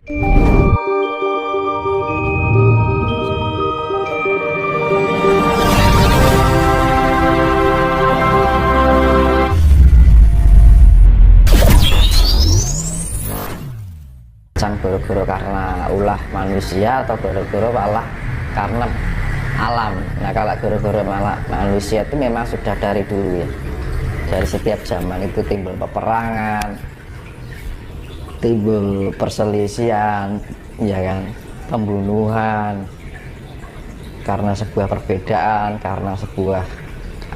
Goro-goro karena ulah manusia atau goro-goro malah karena alam. Nah, kalau goro-goro malah manusia itu memang sudah dari dulu ya, dari setiap zaman itu timbul peperangan, timbul perselisihan, ya kan, pembunuhan karena sebuah perbedaan, karena sebuah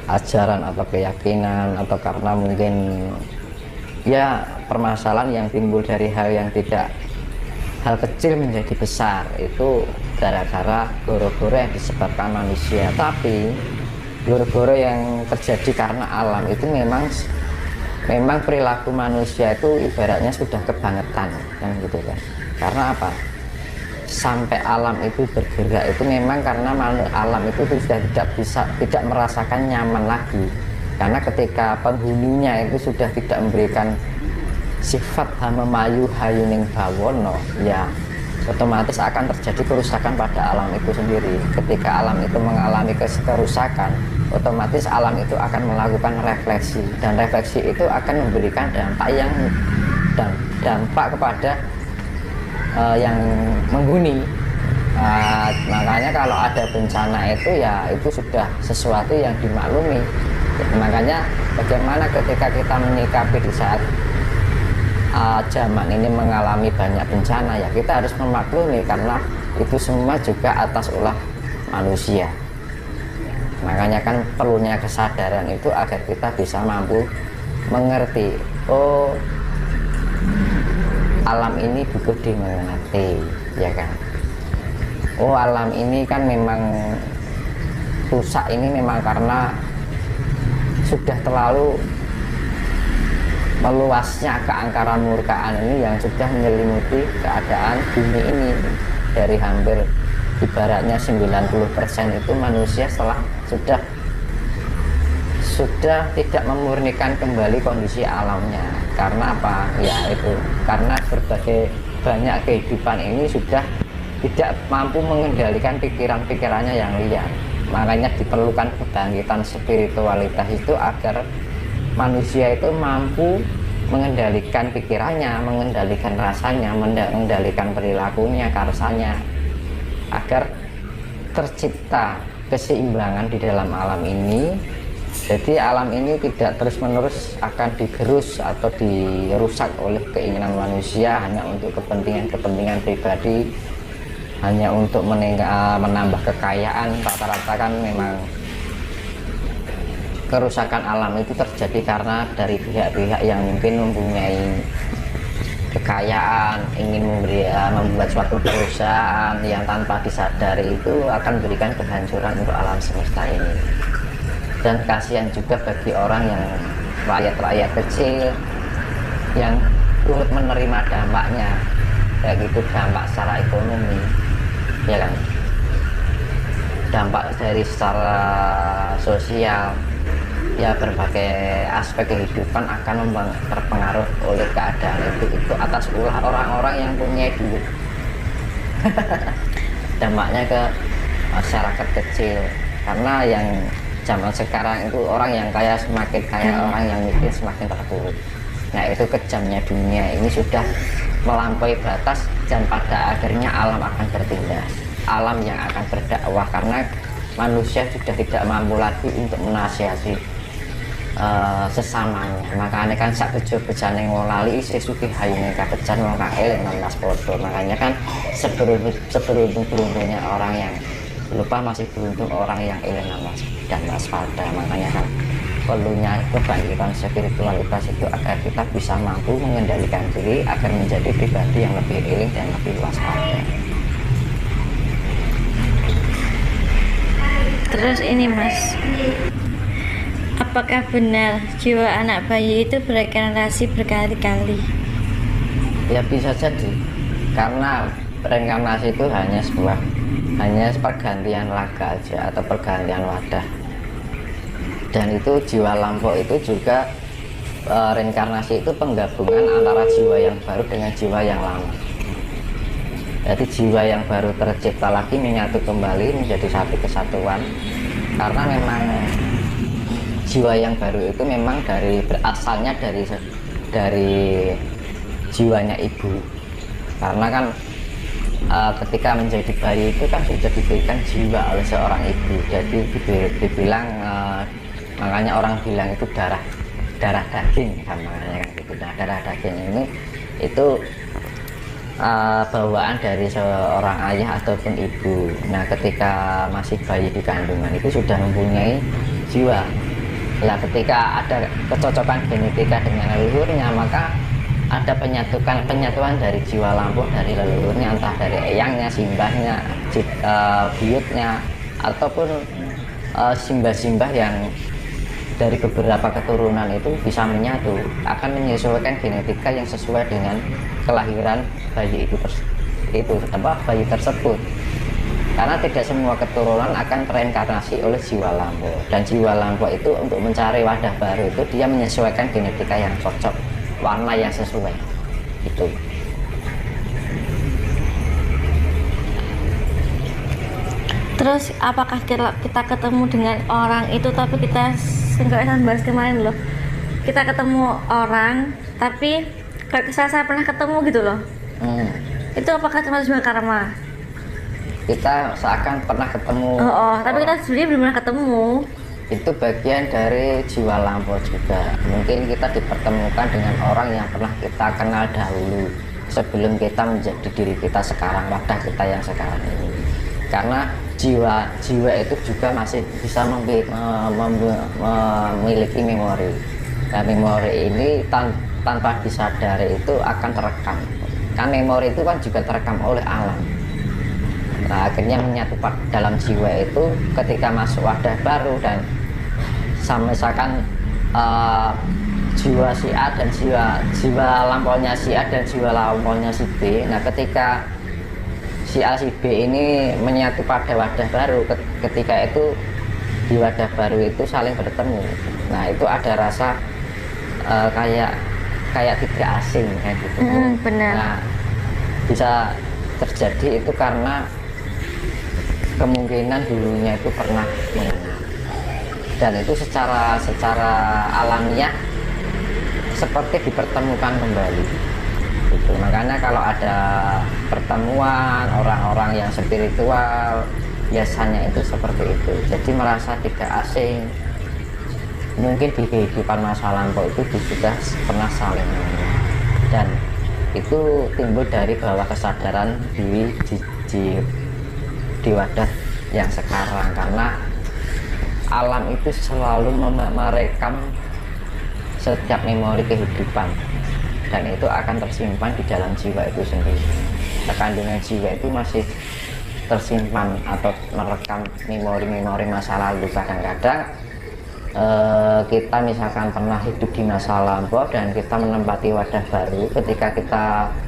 ajaran atau keyakinan, atau karena mungkin ya permasalahan yang timbul dari hal kecil menjadi besar, itu gara-gara goro-goro yang disebabkan manusia. Tapi goro-goro yang terjadi karena alam itu memang perilaku manusia itu ibaratnya sudah kebangetan kan gitu kan. Karena apa? Sampai alam itu bergerak itu memang karena alam itu sudah tidak merasakan nyaman lagi, karena ketika penghuninya itu sudah tidak memberikan sifat memayu hayuning bawono, ya otomatis akan terjadi kerusakan pada alam itu sendiri. Ketika alam itu mengalami kerusakan, otomatis alam itu akan melakukan refleksi, dan refleksi itu akan memberikan dampak kepada yang menghuni. Makanya kalau ada bencana itu ya itu sudah sesuatu yang dimaklumi. Makanya bagaimana ketika kita menyikapi di saat zaman ini mengalami banyak bencana, ya kita harus memaklumi, karena itu semua juga atas ulah manusia. Makanya kan perlunya kesadaran itu agar kita bisa mampu mengerti, oh alam ini butuh dimengerti, ya kan. Oh alam ini kan memang rusak, ini memang karena sudah terlalu meluasnya keangkaran murkaan ini yang sudah menyelimuti keadaan bumi ini. Dari hampir ibaratnya 90% itu manusia sudah tidak memurnikan kembali kondisi alamnya. Karena apa? Ya itu karena banyak kehidupan ini sudah tidak mampu mengendalikan pikiran-pikirannya yang liar. Makanya diperlukan kebangkitan spiritualitas itu agar manusia itu mampu mengendalikan pikirannya, mengendalikan rasanya, mengendalikan perilakunya, karsanya, agar tercipta keseimbangan di dalam alam ini. Jadi alam ini tidak terus-menerus akan digerus atau dirusak oleh keinginan manusia hanya untuk kepentingan pribadi, hanya untuk menambah kekayaan. Rata-rata kan memang kerusakan alam itu terjadi karena dari pihak-pihak yang mungkin mempunyai kekayaan, ingin membuat suatu perusahaan yang tanpa disadari itu akan memberikan kehancuran untuk alam semesta ini. Dan kasihan juga bagi orang yang rakyat kecil yang turut menerima dampaknya, kayak gitu, dampak secara ekonomi, ya kan, dampak dari secara sosial. Ya berbagai aspek kehidupan akan terpengaruh oleh keadaan itu atas ulah orang-orang yang punya duit. Dampaknya ke masyarakat kecil, karena yang zaman sekarang itu orang yang kaya semakin kaya, orang yang miskin semakin terpuruk. Nah itu kejamnya dunia ini sudah melampaui batas, dan pada akhirnya alam akan bertindak, alam yang akan berdakwah, karena manusia sudah tidak mampu lagi untuk menasihati sesamanya. Makanya kan sak bejo bejane ngolali isih sugih hayune kabejan wong kae lan mas podo. Makanya kan seberuntung-beruntungnya orang yang lupa masih beruntung orang yang ingin dan waspada. Makanya kan perlunya kebangkitan spiritualitas itu agar kita bisa mampu mengendalikan diri agar menjadi pribadi yang lebih iling dan lebih waspada. Terus ini Mas, apakah benar jiwa anak bayi itu berreinkarnasi berkali-kali? Ya bisa jadi, karena reinkarnasi itu hanya pergantian laga aja atau pergantian wadah. Dan itu jiwa lampau itu juga reinkarnasi itu penggabungan antara jiwa yang baru dengan jiwa yang lama. Jadi jiwa yang baru tercipta lagi menyatu kembali menjadi satu kesatuan, karena memang jiwa yang baru itu memang berasalnya dari jiwanya ibu. Karena kan ketika menjadi bayi itu kan sudah diberikan jiwa oleh seorang ibu. Jadi dibilang makanya orang bilang itu darah daging kan, makanya kan gitu. Nah, darah daging ini itu bawaan dari seorang ayah ataupun ibu. Nah, ketika masih bayi di kandungan itu sudah mempunyai jiwa. Nah, ketika ada kecocokan genetika dengan leluhurnya, maka ada penyatuan dari jiwa lampuh dari leluhurnya, entah dari eyangnya, simbahnya, buyutnya, ataupun simbah-simbah yang dari beberapa keturunan itu bisa menyatu, akan menyesuaikan genetika yang sesuai dengan kelahiran bayi bayi tersebut. Karena tidak semua keturunan akan tereinkarnasi oleh jiwa lampuh, dan jiwa lampuh itu untuk mencari wadah baru itu dia menyesuaikan genetika yang cocok, warna yang sesuai itu. Terus apakah kita ketemu dengan orang itu tapi kita enggak bahas kemarin loh, kita ketemu orang tapi gak saya pernah ketemu gitu loh. Itu apakah termasuk karma? Kita seakan pernah ketemu. Tapi kita sebenarnya belum pernah ketemu. Itu bagian dari jiwa lampuh juga. Mungkin kita dipertemukan dengan orang yang pernah kita kenal dahulu sebelum kita menjadi diri kita sekarang, wadah kita yang sekarang ini. Karena jiwa itu juga masih bisa memiliki memori. Nah, memori ini tanpa disadari itu akan terekam. Kan memori itu kan juga terekam oleh alam. Nah, akhirnya menyatu dalam jiwa itu ketika masuk wadah baru, dan misalkan jiwa si A dan jiwa lampaunya si A dan jiwa lampaunya si B. Nah, ketika si A si B ini menyatu pada wadah baru, ketika itu di wadah baru itu saling bertemu. Nah, itu ada rasa kayak tidak asing kayak gitu. Benar. Nah, bisa terjadi itu karena kemungkinan dulunya itu pernah mengenal, dan itu secara alamiah seperti dipertemukan kembali gitu. Makanya kalau ada pertemuan orang-orang yang spiritual biasanya itu seperti itu, jadi merasa tidak asing. Mungkin di kehidupan masa lampau itu sudah pernah saling mengenal, dan itu timbul dari bawah kesadaran di wadah yang sekarang, karena alam itu selalu merekam setiap memori kehidupan, dan itu akan tersimpan di dalam jiwa itu sendiri. Kandungan jiwa itu masih tersimpan atau merekam memori-memori masa lalu. Kadang-kadang kita misalkan pernah hidup di masa lampau dan kita menempati wadah baru, ketika kita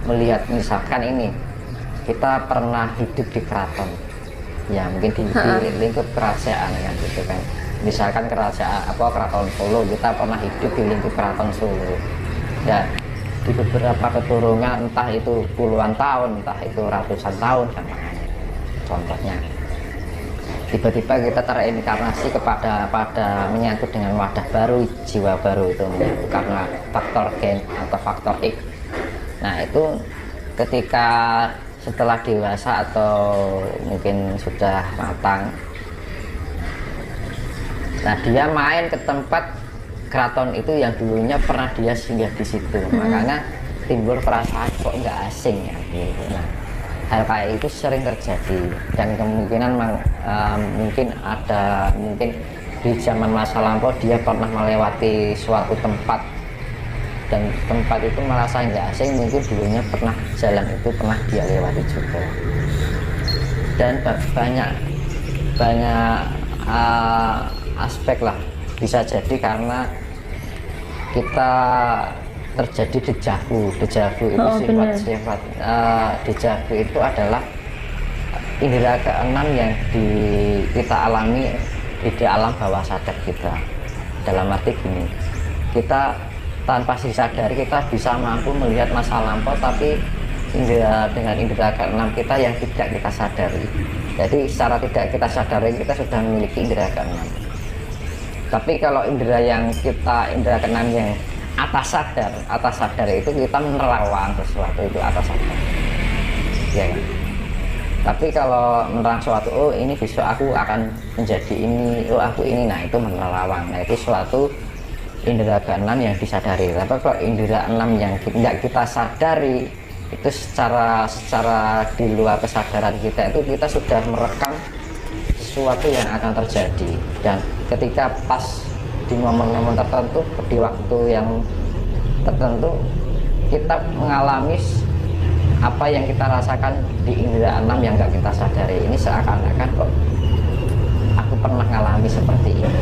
melihat misalkan ini kita pernah hidup di keraton, ya mungkin di lingkup kerajaan kan gitu kan, misalkan keraton Solo, kita pernah hidup di lingkup keraton Solo, dan di beberapa keturunan entah itu puluhan tahun, entah itu ratusan tahun kan, contohnya tiba-tiba kita tereinkarnasi pada menyangkut dengan wadah baru, jiwa baru itu menyangkut karena faktor gen atau faktor X. Nah, itu ketika setelah dewasa atau mungkin sudah matang, nah dia main ke tempat keraton itu yang dulunya pernah dia singgah di situ, makanya timbul perasaan kok nggak asing ya gitu. Nah, hal kayak itu sering terjadi, dan kemungkinan mungkin di zaman masa lampau dia pernah melewati suatu tempat, dan tempat itu merasa nggak asing, mungkin dulunya pernah jalan itu pernah dia lewati juga. Dan banyak aspek lah, bisa jadi karena kita terjadi dejavu itu sifat dejavu itu adalah indera keenam yang kita alami di alam bawah sadar kita. Dalam arti gini, kita tanpa disadari kita bisa mampu melihat masa lampau, tapi dengan indera keenam kita yang tidak kita sadari. Jadi secara tidak kita sadari kita sudah memiliki indera keenam. Tapi kalau indera keenam yang atas sadar itu kita menerawang sesuatu itu atas sadar, ya kan? Tapi kalau menerang suatu, oh ini besok aku akan menjadi ini, oh aku ini, nah itu menerawang. Nah itu suatu indera keenam yang disadari. Tapi kalau indera enam yang tidak kita sadari, itu secara di luar kesadaran kita itu kita sudah merekam sesuatu yang akan terjadi, dan ketika pas di momen-momen tertentu, di waktu yang tertentu, kita mengalami apa yang kita rasakan di indera enam yang nggak kita sadari. Ini seakan-akan kok aku pernah mengalami seperti ini,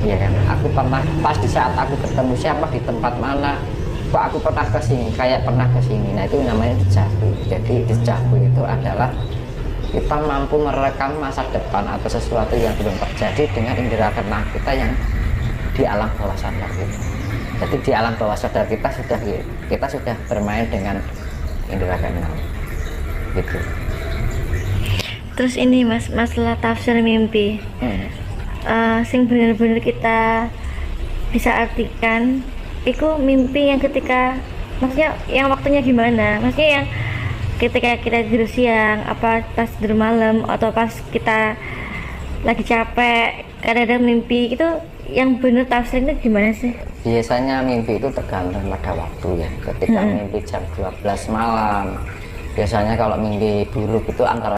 ya kan? Aku pernah pas di saat aku ketemu siapa di tempat mana, kok aku pernah kesini, kayak pernah kesini. Nah itu namanya dejavu. Jadi dejavu itu adalah kita mampu merekam masa depan atau sesuatu yang belum terjadi dengan indera keenam kita yang di alam bawah sadar kita. Jadi di alam bawah sadar kita sudah bermain dengan indera keenam gitu. Terus ini Mas, masalah tafsir mimpi, sing bener-bener kita bisa artikan itu mimpi yang ketika, maksudnya yang waktunya gimana, maksudnya yang ketika kita tidur siang, apa pas tidur malam, atau pas kita lagi capek kadang-kadang mimpi itu yang bener tafsirnya gimana sih? Biasanya mimpi itu tergantung pada waktu ya. Ketika mimpi jam 12 malam, biasanya kalau mimpi buruk itu antara